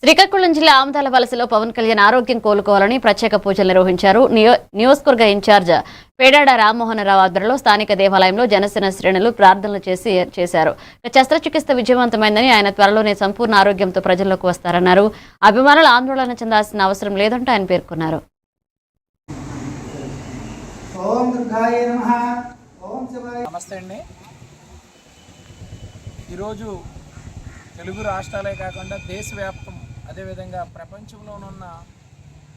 శ్రీకాకుళం జిల్లా ఆమదాల వలసలో పవన్ కళ్యాణ్ ఆరోగ్యం కోలుకోవాలని ప్రత్యేక పూజలు నిర్వహించారు. నియోజకవర్గ ఇన్ఛార్జ్ పేడాడ రామ్మోహనరావు ఆధ్వర్యంలో స్థానిక దేవాలయంలో జనసేన శ్రేణులు ప్రార్థనలు చేశారు. శస్త్రచికిత్స విజయవంతమైందని, ఆయన త్వరలోనే సంపూర్ణ ఆరోగ్యంతో ప్రజల్లోకి వస్తారన్నారు. అభిమానులు ఆందోళన చెందాల్సిన అవసరం లేదంటూ ఆయన పేర్కొన్నారు. నమస్తే అండి. ఈరోజు తెలుగు రాష్ట్రాలే కాకుండా దేశవ్యాప్తం, అదేవిధంగా ప్రపంచంలోనున్న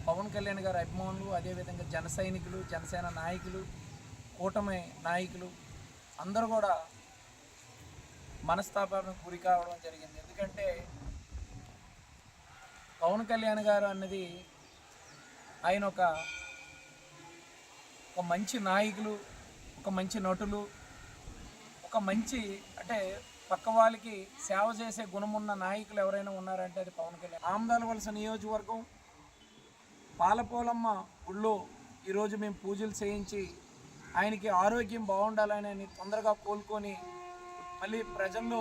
పవన్ కళ్యాణ్ గారి అభిమానులు, అదేవిధంగా జన సైనికులు, జనసేన నాయకులు, కూటమి నాయకులు అందరూ కూడా మనస్తాపానికి గురి కావడం జరిగింది. ఎందుకంటే పవన్ కళ్యాణ్ గారు అన్నది ఆయన ఒక మంచి నాయకులు, ఒక మంచి నటులు, ఒక మంచి అంటే పక్క వాళ్ళకి సేవ చేసే గుణమున్న నాయకులు ఎవరైనా ఉన్నారంటే అది పవన్ కళ్యాణ్. ఆమదాల వలస నియోజకవర్గం పాలపోలమ్మ గుళ్ళో ఈరోజు మేము పూజలు చేయించి ఆయనకి ఆరోగ్యం బాగుండాలని, తొందరగా కోలుకొని మళ్ళీ ప్రజల్లో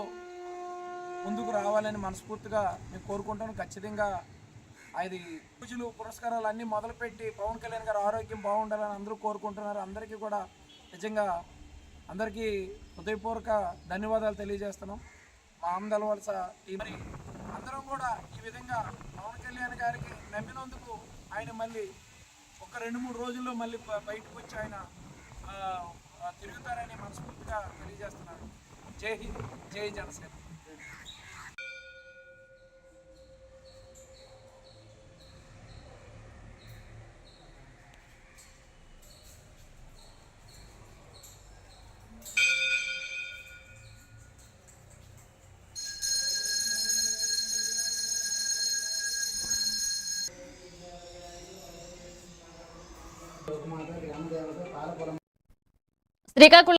ముందుకు రావాలని మనస్ఫూర్తిగా మేము కోరుకుంటాం. ఖచ్చితంగా అది పూజలు పురస్కారాలు అన్నీ మొదలుపెట్టి పవన్ కళ్యాణ్ గారు ఆరోగ్యం బాగుండాలని అందరూ కోరుకుంటున్నారు. అందరికీ కూడా నిజంగా అందరికీ హృదయపూర్వక ధన్యవాదాలు తెలియజేస్తున్నాం. మా ఆమదాల వలస టీం అందరం కూడా ఈ విధంగా పవన్ కళ్యాణ్ గారికి నమ్మినందుకు ఆయన మళ్ళీ ఒక 2-3 రోజుల్లో మళ్ళీ బయటకు వచ్చి ఆయన తిరుగుతారని మనస్ఫూర్తిగా తెలియజేస్తున్నారు. జై హింద్, జై జనసేన. శ్రీకాకుళం